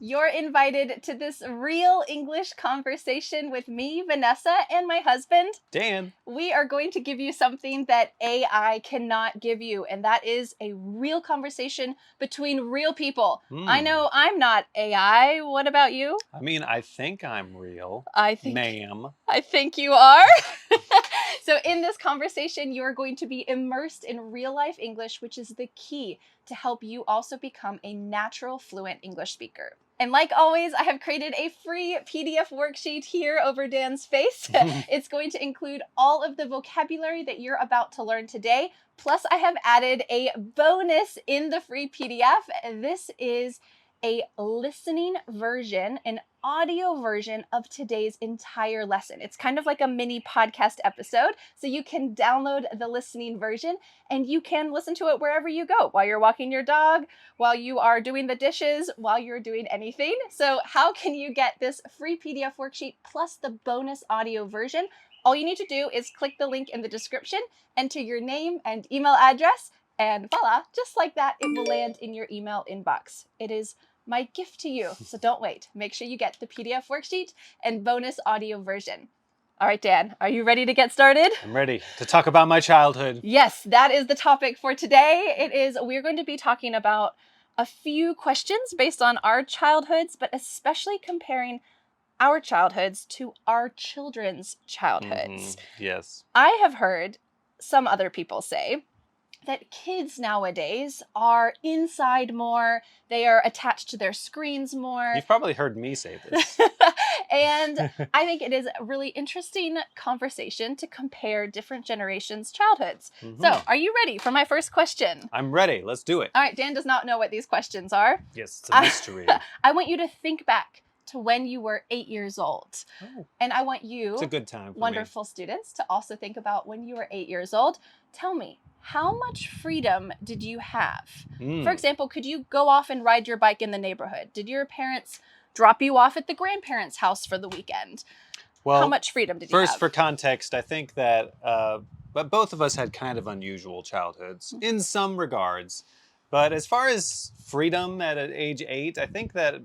You're invited to this real English conversation with me, Vanessa, and my husband. Dan. We are going to give you something that AI cannot give you, and that is a real conversation between real people. I know I'm not AI. What about you? I mean, I think I'm real, ma'am. I think you are. So in this conversation, you are going to be immersed in real life English, which is the key to help you also become a natural, fluent English speaker. And like always, I have created a free PDF worksheet here over Dan's face. It's going to include all of the vocabulary that you're about to learn today. Plus, I have added a bonus in the free PDF. This is a listening version, an audio version of today's entire lesson. It's kind of like a mini podcast episode, so you can download the listening version and you can listen to it wherever you go, while you're walking your dog, while you are doing the dishes, while you're doing anything. So how can you get this free PDF worksheet plus the bonus audio version? All you need to do is click the link in the description, enter your name and email address, and voila, just like that, it will land in your email inbox. It is my gift to you, so don't wait. Make sure you get the PDF worksheet and bonus audio version. All right, Dan, are you ready to get started? I'm ready to talk about my childhood. Yes, that is the topic for today. We're going to be talking about a few questions based on our childhoods, but especially comparing our childhoods to our children's childhoods. Yes. I have heard some other people say that kids nowadays are inside more, they are attached to their screens more. You've probably heard me say this. And I think it is a really interesting conversation to compare different generations' childhoods. So, are you ready for my first question? I'm ready. Let's do it. All right, Dan does not know what these questions are. Yes, it's a mystery. I want you to think back to when you were 8 years old. Oh. And I want you, it's a good time for wonderful students, to also think about when you were 8 years old. Tell me, how much freedom did you have? For example, could you go off and ride your bike in the neighborhood? Did your parents drop you off at the grandparents' house for the weekend? Well, how much freedom did you have? First, for context, I think that but both of us had kind of unusual childhoods in some regards. But as far as freedom at age 8, I think that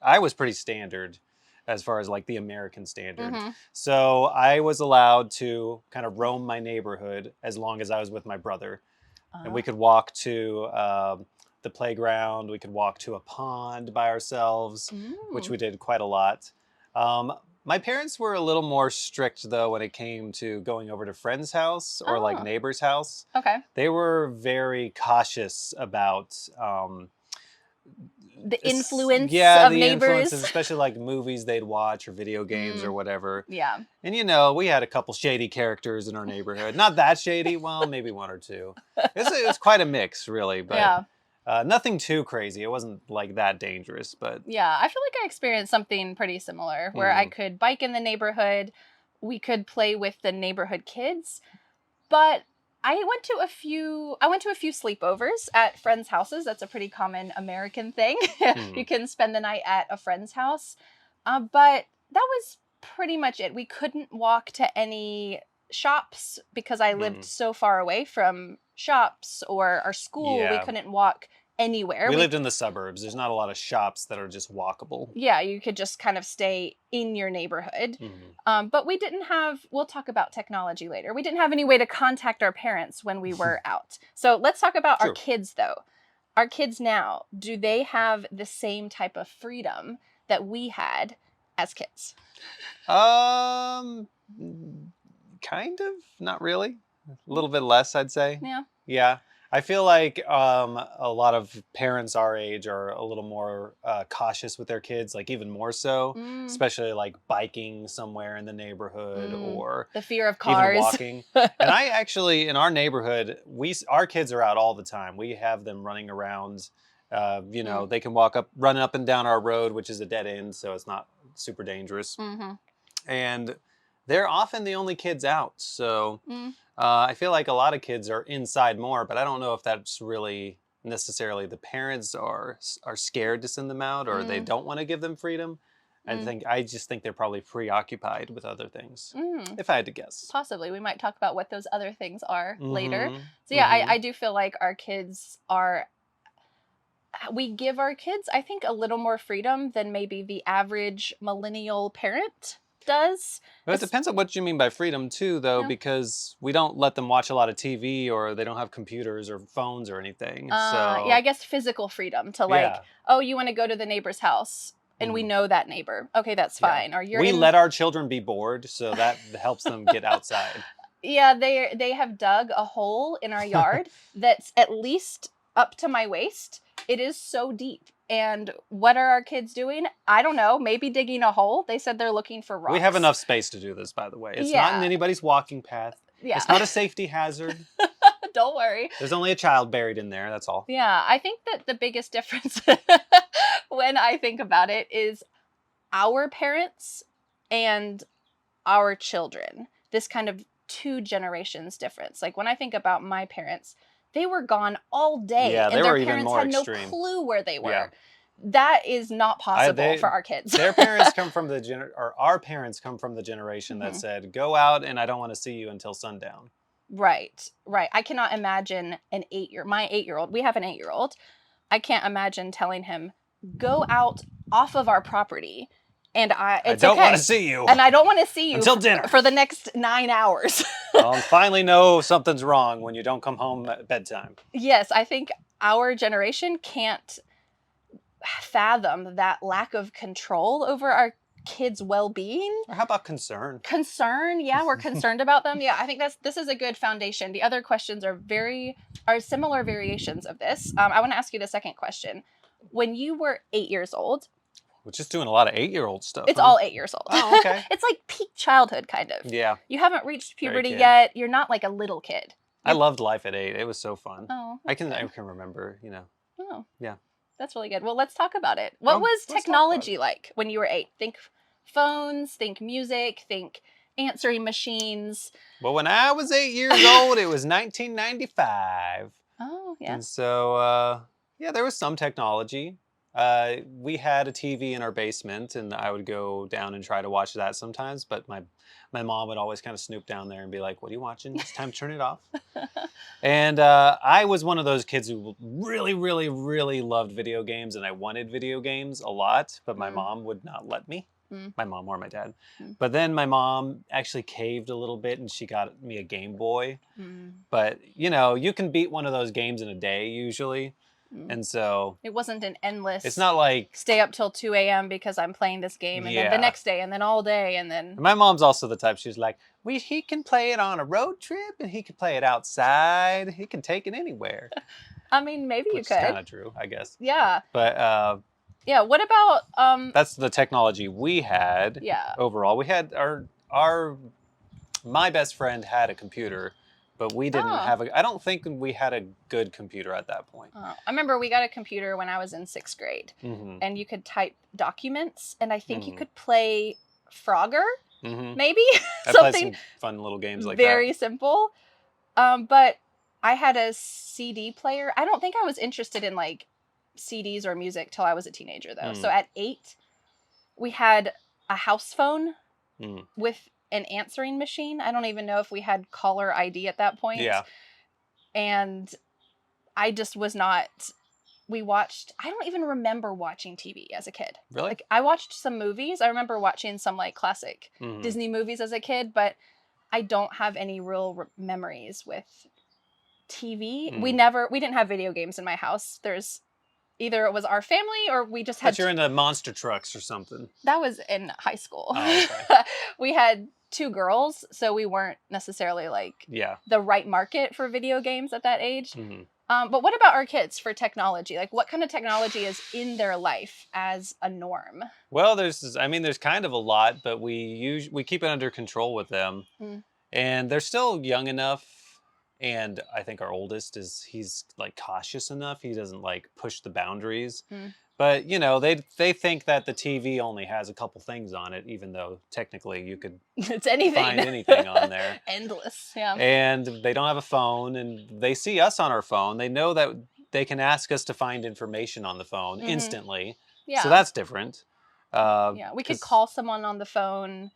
I was pretty standard as far as like the American standard. So I was allowed to kind of roam my neighborhood as long as I was with my brother. And we could walk to the playground. We could walk to a pond by ourselves, which we did quite a lot. My parents were a little more strict, though, when it came to going over to friends' house or like neighbor's house. Okay. They were very cautious about the influence of neighbors. Influences, especially like movies they'd watch or video games or whatever. Yeah. And we had a couple shady characters in our neighborhood. Not that shady, well, maybe one or two. It was quite a mix, really, but nothing too crazy. It wasn't like that dangerous, but yeah, I feel like I experienced something pretty similar where I could bike in the neighborhood. We could play with the neighborhood kids, but I went to a few sleepovers at friends' houses. That's a pretty common American thing. You can spend the night at a friend's house. But that was pretty much it. We couldn't walk to any shops because I lived so far away from shops or our school. Yeah. We couldn't walk anywhere. We lived in the suburbs. There's not a lot of shops that are just walkable. Yeah, you could just kind of stay in your neighborhood. But we didn't have, we'll talk about technology later. We didn't have any way to contact our parents when we were out. So let's talk about our kids, though. Our kids now, do they have the same type of freedom that we had as kids? Kind of, not really. A little bit less, I'd say. Yeah. Yeah. I feel like a lot of parents our age are a little more cautious with their kids, like even more so, especially like biking somewhere in the neighborhood or the fear of cars. Even walking. And I actually, in our neighborhood, our kids are out all the time. We have them running around. They can run up and down our road, which is a dead end, so it's not super dangerous. And they're often the only kids out, so I feel like a lot of kids are inside more, but I don't know if that's really necessarily the parents are scared to send them out or they don't want to give them freedom. I just think they're probably preoccupied with other things, if I had to guess. Possibly. We might talk about what those other things are later. So yeah, I do feel like our kids are we give our kids, I think, a little more freedom than maybe the average millennial parent does. But it depends on what you mean by freedom too, though, Yeah. because we don't let them watch a lot of TV or they don't have computers or phones or anything. Yeah, I guess physical freedom to like, Yeah. oh, you want to go to the neighbor's house and we Mhm. know that neighbor. Okay, that's Yeah. fine. Or you're We in. let our children be bored, so that helps them get outside. Yeah, they have dug a hole in our yard that's at least up to my waist. It is so deep. And what are our kids doing? I don't know. Maybe digging a hole. They said they're looking for rocks. We have enough space to do this, by the way. It's not in Yeah. anybody's walking path. Yeah. It's not a safety hazard. Don't worry. There's only a child buried in there, that's all. Yeah, I think that the biggest difference when I think about it is our parents and our children. This kind of 2 generations difference. Like when I think about my parents, they were gone all day Yeah, they and their were even parents more had no extreme. clue where they were. Yeah. That is not possible for our kids. Their parents come from our parents come from the generation that said, "Go out and I don't want to see you until sundown." Right. I cannot imagine my 8-year-old. We have an 8-year-old. I can't imagine telling him, "Go out off of our property." And I don't want to see you. And I don't want to see you until dinner for the next 9 hours. I'll finally know something's wrong when you don't come home at bedtime. Yes, I think our generation can't fathom that lack of control over our kids' well-being. Or how about concern? Concern, yeah, we're concerned about them. Yeah, I think this is a good foundation. The other questions are similar variations of this. I want to ask you the second question. When you were 8 years old, We're just doing a lot of 8-year-old stuff. it's huh? all 8 years old. Oh, okay. It's like peak childhood, kind of. Yeah. You haven't reached puberty kid. yet. You're not like a little kid. I loved life at 8. It was so fun. Oh, I can remember, oh, Yeah. That's really good. Well, let's talk about it. What was let's talk about technology like when you were 8? Think phones, think music, think answering machines. Well, when I was 8 years old, it was 1995. Oh, yeah. And so, there was some technology. We had a TV in our basement, and I would go down and try to watch that sometimes. But my mom would always kind of snoop down there and be like, "What are you watching? It's time to turn it off." And I was one of those kids who really, really, really loved video games, and I wanted video games a lot, but my mom would not let me. My mom or my dad. But then my mom actually caved a little bit, and she got me a Game Boy. But, you can beat one of those games in a day usually. And so it wasn't an endless. It's not like stay up till 2 a.m. because I'm playing this game, and then the next day, and then all day, and then. My mom's also the type. She's like, he can play it on a road trip, and he can play it outside. He can take it anywhere. I mean, maybe you Which could. is kind of true, I guess. Yeah. But yeah. What about that's the technology we had. Yeah. Overall, we had my best friend had a computer. But we didn't have I don't think we had a good computer at that point. I remember we got a computer when I was in 6th grade. And you could type documents, and I think you could play Frogger, maybe? I Something played some fun little games like very that. simple. But I had a CD player. I don't think I was interested in like CDs or music till I was a teenager, though. So at 8, we had a house phone with an answering machine. I don't even know if we had caller ID at that point. Yeah. And I just was not. I don't even remember watching TV as a kid. Really? Like I watched some movies. I remember watching some like classic Disney movies as a kid, but I don't have any real memories with TV. We didn't have video games in my house. Either it was our family or we just had. But you're into monster trucks or something. That was in high school. Oh, okay. We had 2 girls, so we weren't necessarily like the right market for video games at that age. But what about our kids for technology? Like, what kind of technology is in their life as a norm? Well, there's kind of a lot, but we keep it under control with them, and they're still young enough. And I think our oldest he's like cautious enough. He doesn't like push the boundaries. But, they think that the TV only has a couple things on it, even though technically you could it's anything. find anything on there. Endless, yeah. And they don't have a phone, and they see us on our phone. They know that they can ask us to find information on the phone instantly. Yeah. So that's different. We could call someone on the phone.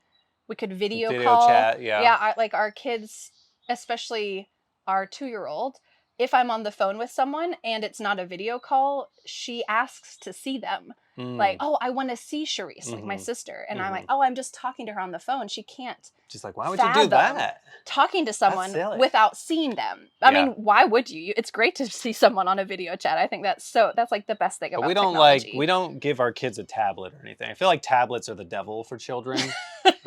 We could video call. Video chat, yeah. Yeah, like our kids, especially our 2-year-old, if I'm on the phone with someone and it's not a video call, she asks to see them. Like, oh, I want to see Charisse, like my sister. And I'm like, oh, I'm just talking to her on the phone. She can't. She's like, why would you do that? Talking to someone without seeing them. Yeah. I mean, why would you? It's great to see someone on a video chat. I think that's like the best thing about technology. We don't give our kids a tablet or anything. I feel like tablets are the devil for children.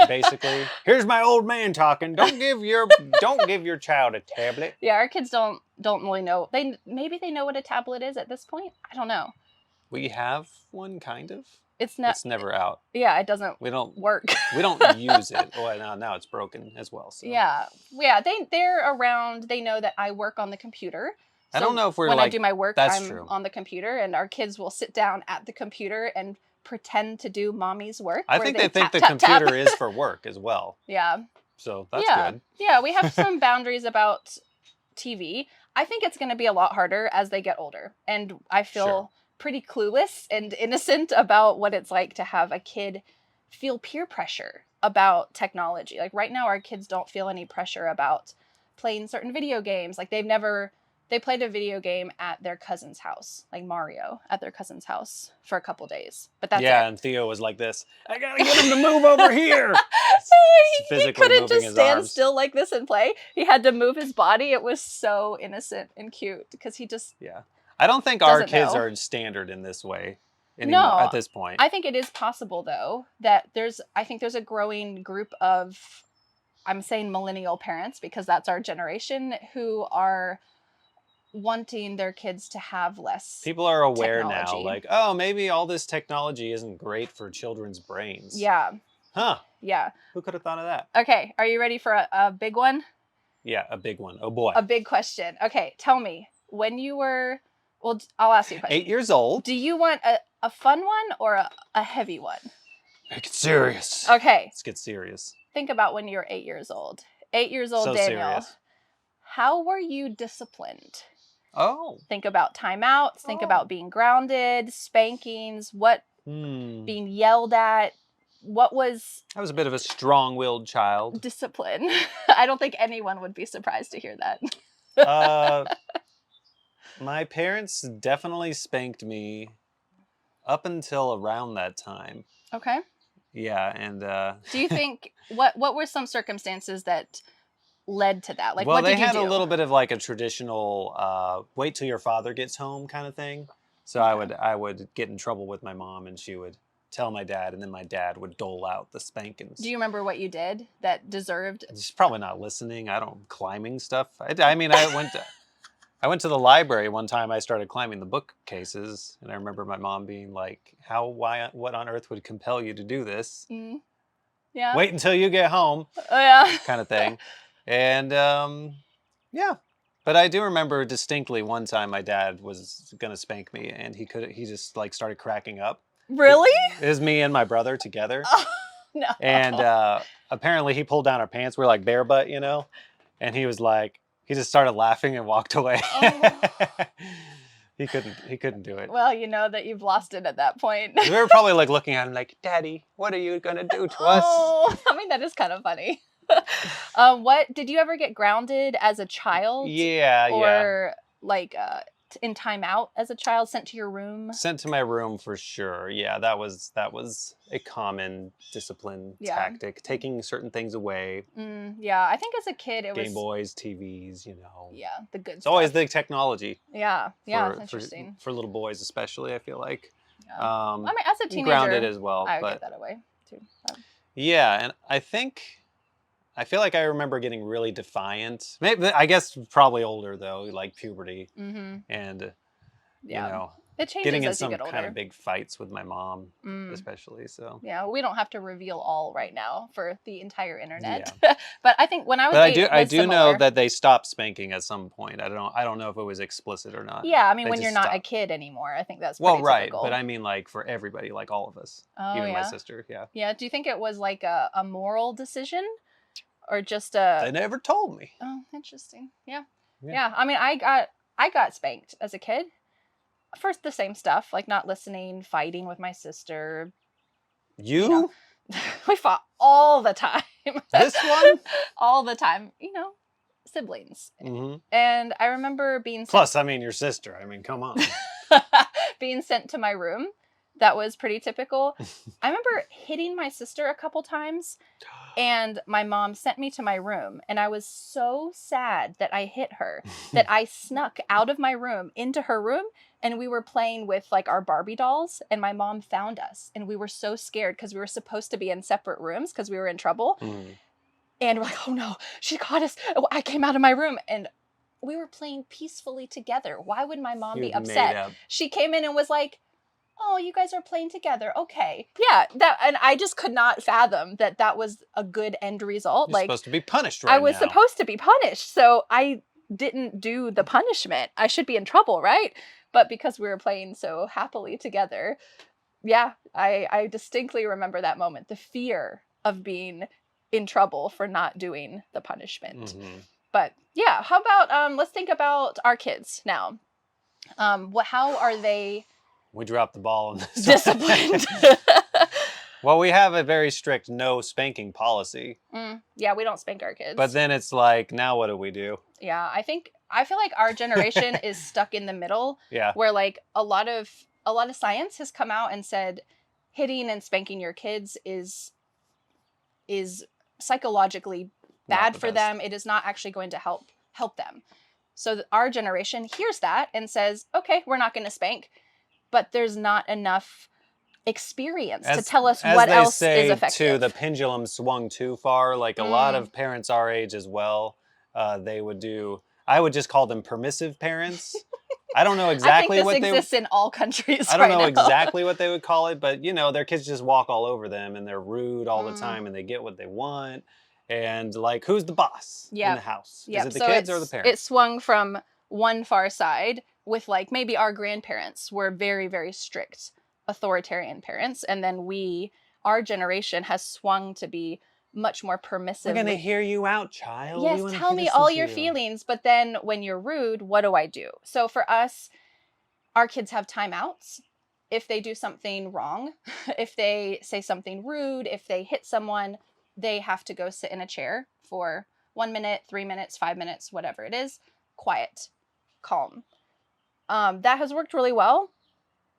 Basically, here's my old man talking. Don't give your child a tablet. Yeah, our kids don't really know. Maybe they know what a tablet is at this point. I don't know. We have one, kind of. It's never out. Yeah, it doesn't. We don't work. We don't use it. Well, now it's broken as well. So. Yeah. They're around. They know that I work on the computer. So I don't know if we're when like, I do my work, I'm true. On the computer, and our kids will sit down at the computer and pretend to do mommy's work. I think they think the computer is for work as well. Yeah. So that's good. Yeah, we have some boundaries about TV. I think it's going to be a lot harder as they get older, and I feel pretty clueless and innocent about what it's like to have a kid feel peer pressure about technology. Like right now, our kids don't feel any pressure about playing certain video games. Like they played a video game at their cousin's house, like Mario at their cousin's house for a couple days. But that's it. And Theo was like this, I gotta get him to move over here. He couldn't just stand still like this and play. He had to move his body. It was so innocent and cute because he just... Yeah. I don't think our kids are standard in this way anymore at this point. I think it is possible, though, that I think there's a growing group of, I'm saying millennial parents because that's our generation, who are wanting their kids to have less People are aware technology. now, like, oh, maybe all this technology isn't great for children's brains. Yeah. Huh. Yeah. Who could have thought of that? Okay. Are you ready for a big one? Yeah, a big one. Oh, boy. A big question. Okay. Tell me, when you were... Well, I'll ask you a question. 8 years old. Do you want a fun one or a heavy one? Make it serious. Okay. Let's get serious. Think about when you were 8 years old. 8 years old, So Daniel. serious. How were you disciplined? Oh. Think about timeouts. Think about being grounded, spankings, being yelled at. What was... I was a bit of a strong-willed child. Discipline. I don't think anyone would be surprised to hear that. My parents definitely spanked me up until around that time. Okay. Yeah, and do you think what were some circumstances that led to that? Like, well, what did you do? they had a little bit of like a traditional wait till your father gets home kind of thing. So Okay. I would get in trouble with my mom, and she would tell my dad, and then my dad would dole out the spankings. Do you remember what you did that deserved? She's probably not listening. Climbing stuff. I mean, I went to the library one time. I started climbing the bookcases, and I remember my mom being like, what on earth would compel you to do this? Mm. Yeah. Wait until you get home. Oh, yeah. Kind of thing. And yeah. But I do remember distinctly one time my dad was going to spank me, and he just like started cracking up. Really? It was me and my brother together. Oh, no. And apparently he pulled down our pants. We're like bare butt, you know? And he was like, he just started laughing and walked away. Oh. He couldn't do it. Well, you know that you've lost it at that point. We were probably like looking at him like, Daddy, what are you going to do to us? Oh, I mean, that is kind of funny. What did you ever get grounded as a child? Yeah, or like in timeout as a child, sent to your room? Sent to my room for sure. Yeah, that was a common discipline tactic, taking certain things away. Yeah, I think as a kid it was Game Boys, TVs, you know. Yeah, the good It's stuff. always the technology. Yeah, it's interesting. For little boys especially, I feel like. Yeah. I mean, as a teenager, grounded as well. I would get that away too. Yeah, and I feel like I remember getting really defiant. Maybe, I guess probably older though, like puberty, and you know, it changes getting in as you some get older. kind of big fights with my mom, especially. So yeah, we don't have to reveal all right now for the entire internet. Yeah. But I think when I was, I do know that they stopped spanking at some point. I don't know if it was explicit or not. Yeah, I mean, when you're not a kid anymore, I think that's pretty typical. But I mean, like for everybody, like all of us, even my sister. Yeah. Yeah. Do you think it was like a moral decision? Or just a... They never told me. Oh, interesting. Yeah. I mean, I got spanked as a kid. First, the same stuff, like not listening, fighting with my sister. You know, we fought all the time. This one? All the time. You know, siblings. Hmm. And I remember being Plus, I mean, your sister. I mean, come on. being sent to my room. That was pretty typical. I remember hitting my sister a couple times, and my mom sent me to my room, and I was so sad that I hit her that I snuck out of my room into her room, and we were playing with like our Barbie dolls, and my mom found us, and we were so scared because we were supposed to be in separate rooms because we were in trouble. Mm. And we're like, oh no, she caught us. Oh, I came out of my room, and we were playing peacefully together. Why would my mom be You'd made upset? up. She came in and was like, oh, you guys are playing together. Okay. Yeah. And I just could not fathom that that was a good end result. You're supposed to be punished I right was now. supposed to be punished. So I didn't do the punishment. I should be in trouble, right? But because we were playing so happily together, yeah, I distinctly remember that moment. The fear of being in trouble for not doing the punishment. Mhm. But yeah, how about let's think about our kids now. How are they We dropped the ball on this. disciplined? Well, we have a very strict no spanking policy. Yeah, we don't spank our kids. But then it's like, now what do we do? Yeah, I feel like our generation is stuck in the middle. Yeah. Where like a lot of science has come out and said hitting and spanking your kids is psychologically bad for them. It is not actually going to help them. So our generation hears that and says, okay, we're not going to spank, but there's not enough experience to tell us what else is effective. Too, the pendulum swung too far. Like a lot of parents our age as well, they would do. I would just call them permissive parents. I don't know exactly what this exists in all countries. I don't know exactly what they would call it, but you know, their kids just walk all over them and they're rude all the time and they get what they want. And like, who's the boss in the house? Is it the kids or the parents? It swung from one far side with like maybe our grandparents were very, very strict authoritarian parents. And then our generation has swung to be much more permissive. We're going to hear you out, child. Yes, tell me all your feelings. But then when you're rude, what do I do? So for us, our kids have timeouts. If they do something wrong, if they say something rude, if they hit someone, they have to go sit in a chair for 1 minute, 3 minutes, 5 minutes, whatever it is. Quiet, calm. That has worked really well.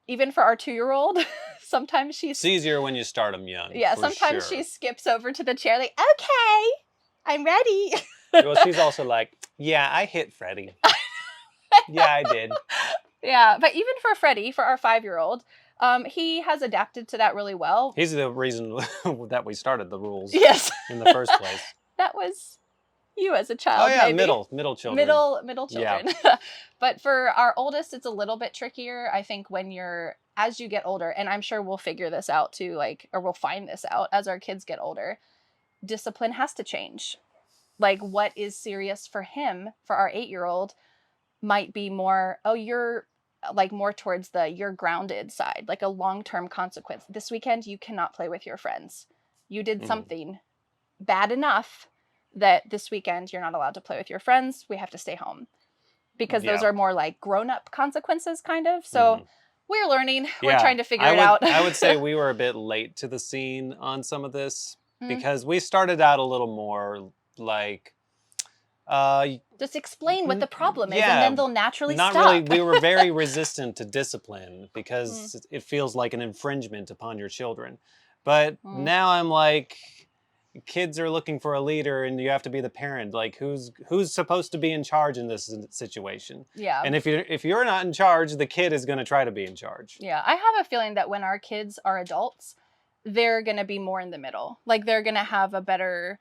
Even for our 2-year-old, sometimes it's easier when you start them young. Yeah, sometimes she skips over to the chair like, okay, I'm ready. Well, she's also like, yeah, I hit Freddie. Yeah, I did. Yeah, but even for Freddie, for our 5-year-old, he has adapted to that really well. He's the reason that we started the rules. Yes. In the first place. That was you as a child. Oh yeah, maybe. middle children. Middle children. Yeah. But for our oldest, it's a little bit trickier. I think as you get older, and I'm sure we'll figure this out too, or we'll find this out as our kids get older, discipline has to change. Like what is serious for him, for our 8-year-old, might be more, you're like more towards you're grounded side, like a long-term consequence. This weekend, you cannot play with your friends. You did something bad enough that this weekend you're not allowed to play with your friends. We have to stay home. Because those are more like grown-up consequences, kind of. So we're learning. We're trying to figure it out. I would say we were a bit late to the scene on some of this because we started out a little more like... just explain what the problem is, and then they'll naturally stop. Not really. We were very resistant to discipline because it feels like an infringement upon your children. But now I'm like... Kids are looking for a leader and you have to be the parent. Like who's supposed to be in charge in this situation? Yeah. And if you're not in charge, the kid is going to try to be in charge. Yeah. I have a feeling that when our kids are adults, they're going to be more in the middle. Like they're going to have a better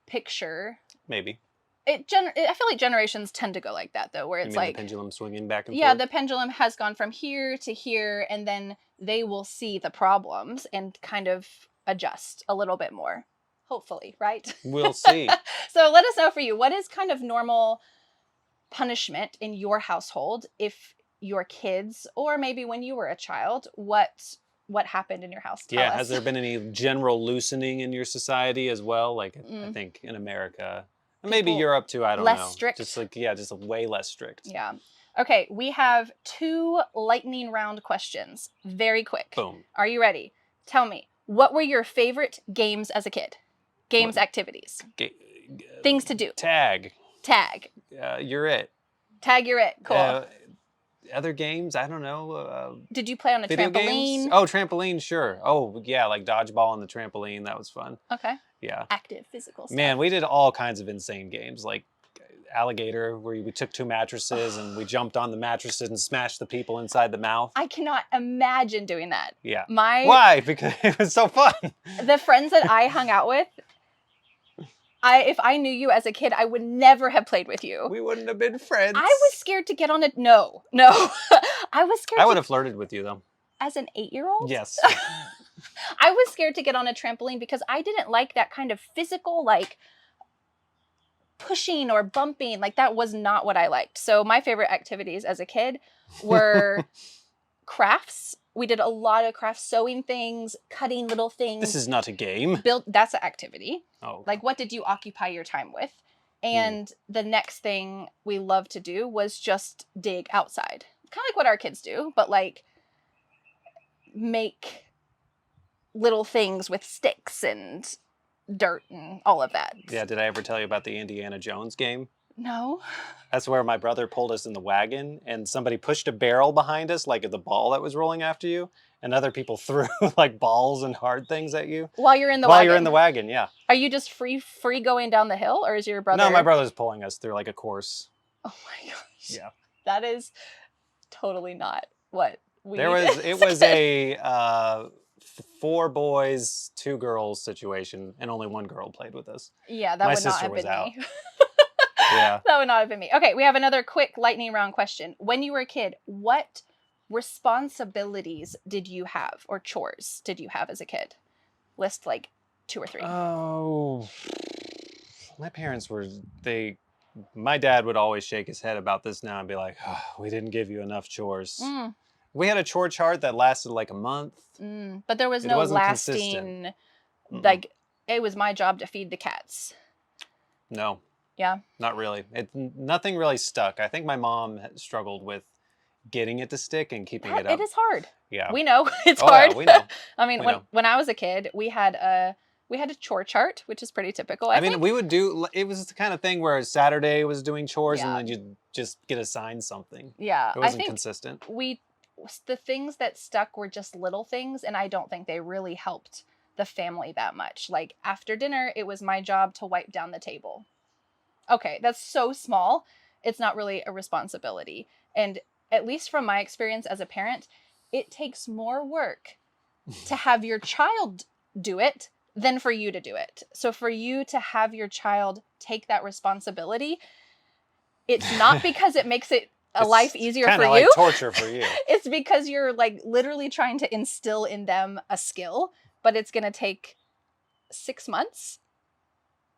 picture. Maybe. I feel like generations tend to go like that though, where it's like the pendulum swinging back and forth. Yeah, the pendulum has gone from here to here, and then they will see the problems and kind of adjust a little bit more. Hopefully, right? We'll see. So let us know for you, what is kind of normal punishment in your household if your kids, or maybe when you were a child, what happened in your house? Tell us. Has there been any general loosening in your society as well? Like I think in America, maybe Europe too, I don't know. Less strict? Just way less strict. Yeah. Okay, we have 2 lightning round questions. Very quick. Boom. Are you ready? Tell me, what were your favorite games as a kid? Games, activities. Things to do. Tag. Tag. You're it. Tag, you're it. Cool. Other games? I don't know. Did you play on a Video trampoline? games? Oh, trampoline, sure. Oh, yeah, like dodgeball on the trampoline. That was fun. Okay. Yeah. Active, physical stuff. Man, we did all kinds of insane games, like alligator, where we took 2 mattresses and we jumped on the mattresses and smashed the people inside the mouth. I cannot imagine doing that. Yeah. Why? Because it was so fun. The friends that I hung out with, if I knew you as a kid, I would never have played with you. We wouldn't have been friends. I was scared to get on it. No. I was scared. I would have flirted with you, though. As an 8-year-old? Yes. I was scared to get on a trampoline because I didn't like that kind of physical, like, pushing or bumping. Like, that was not what I liked. So my favorite activities as a kid were crafts. We did a lot of crafts, sewing things, cutting little things. This is not a game. That's an activity. Oh. Like, what did you occupy your time with? And the next thing we loved to do was just dig outside. Kind of like what our kids do, but like make little things with sticks and dirt and all of that. Yeah, did I ever tell you about the Indiana Jones game? No. That's where my brother pulled us in the wagon and somebody pushed a barrel behind us, like the ball that was rolling after you, and other people threw like balls and hard things at you. While you're in the wagon? wagon? While you're in the wagon, yeah. Are you just free going down the hill, or is your brother? No, my brother's pulling us through like a course. Oh my gosh. Yeah. That is totally not what we It was a 4 boys, 2 girls situation, and only 1 girl played with us. Yeah, that would not have been me. Yeah. That would not have been me. Okay, we have another quick lightning round question. When you were a kid, what responsibilities did you have, or chores did you have as a kid? List like 2 or 3. Oh, my parents my dad would always shake his head about this now and be like, oh, we didn't give you enough chores. We had a chore chart that lasted like a month. But there was no lasting, like, it was my job to feed the cats. No. Yeah. Not really. Nothing really stuck. I think my mom struggled with getting it to stick and keeping it up. It is hard. Yeah. We know it's hard. Yeah, we know. I mean, when I was a kid, we had a chore chart, which is pretty typical. I mean, we would do, it was the kind of thing where Saturday was doing chores and then you'd just get assigned something. Yeah. It wasn't consistent. The things that stuck were just little things, and I don't think they really helped the family that much. Like, after dinner, it was my job to wipe down the table. Okay, that's so small. It's not really a responsibility. And at least from my experience as a parent, it takes more work to have your child do it than for you to do it. So for you to have your child take that responsibility, it's not because it makes it a life easier for you. Kind of like torture for you. It's because you're like literally trying to instill in them a skill, but it's going to take 6 months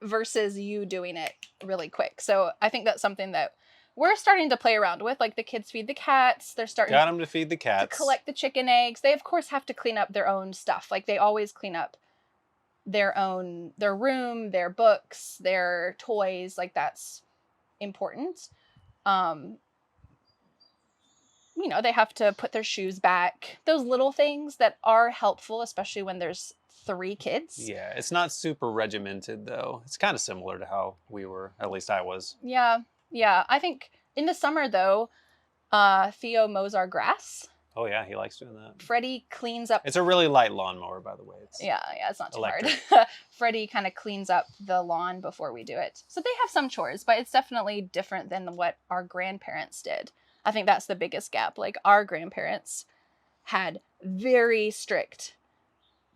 versus you doing it really quick. So I think that's something that we're starting to play around with. Like, the kids feed the cats. They're starting Got them to feed the cats. To collect the chicken eggs. They of course have to clean up their own stuff. Like, they always clean up their room, their books, their toys. Like, that's important. They have to put their shoes back. Those little things that are helpful, especially when there's 3 kids. Yeah, it's not super regimented, though. It's kind of similar to how we were, at least I was. Yeah. I think in the summer, though, Theo mows our grass. Oh, yeah, he likes doing that. Freddie cleans up. It's a really light lawnmower, by the way. Yeah, it's not too electric. hard. Freddie kind of cleans up the lawn before we do it. So they have some chores, but it's definitely different than what our grandparents did. I think that's the biggest gap. Like, our grandparents had very strict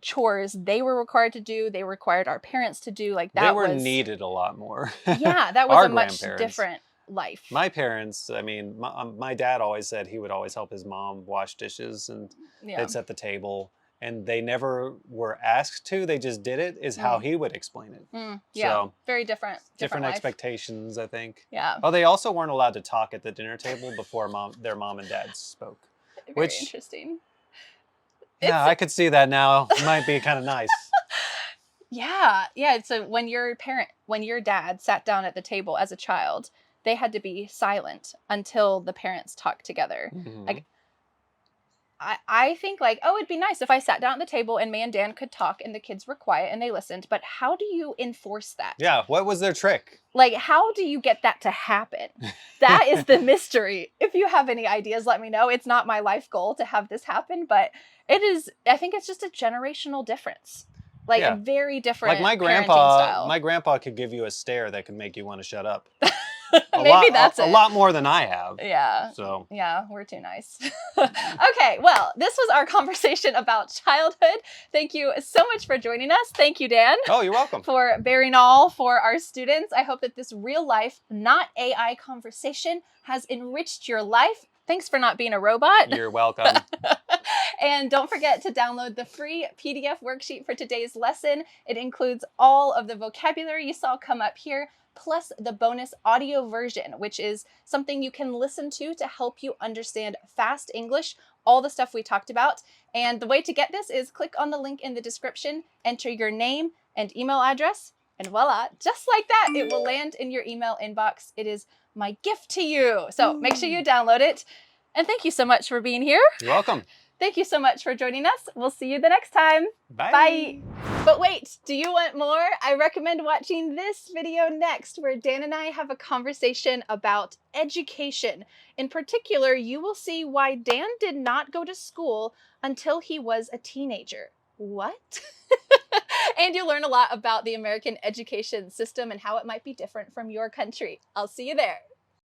chores they were required to do. They required our parents to do. Like, that they were needed a lot more. Yeah, that was Our a much different life. My parents, I mean, my dad always said he would always help his mom wash dishes, and they'd set the table, and they never were asked to. They just did it, is how he would explain it. Yeah, so, very different life. Expectations, I think. Yeah. Oh, they also weren't allowed to talk at the dinner table before their mom and dad spoke. Very interesting. Yeah, I could see that now. It might be kind of nice. Yeah. So when your dad sat down at the table as a child, they had to be silent until the parents talked together. Like, I think like, oh, it'd be nice if I sat down at the table and me and Dan could talk and the kids were quiet and they listened. But how do you enforce that? Yeah, what was their trick? Like, how do you get that to happen? That is the mystery. If you have any ideas, let me know. It's not my life goal to have this happen, but it is, I think it's just a generational difference. Like Yeah. a very different Like parenting style. my grandpa could give you a stare that could make you want to shut up. Maybe that's a it. lot more than I have. Yeah. So Yeah, we're too nice. Okay, well, this was our conversation about childhood. Thank you so much for joining us. Thank you, Dan. Oh, you're welcome. For bearing all for our students. I hope that this real life, not AI conversation has enriched your life. Thanks for not being a robot. You're welcome. And don't forget to download the free PDF worksheet for today's lesson. It includes all of the vocabulary you saw come up here, plus the bonus audio version, which is something you can listen to help you understand fast English, all the stuff we talked about. And the way to get this is click on the link in the description, enter your name and email address, and voila, just like that, it will land in your email inbox. It is my gift to you. So make sure you download it. And thank you so much for being here. You're welcome. Thank you so much for joining us. We'll see you the next time. Bye. Bye. But wait, do you want more? I recommend watching this video next, where Dan and I have a conversation about education. In particular, you will see why Dan did not go to school until he was a teenager. What? And you'll learn a lot about the American education system and how it might be different from your country. I'll see you there.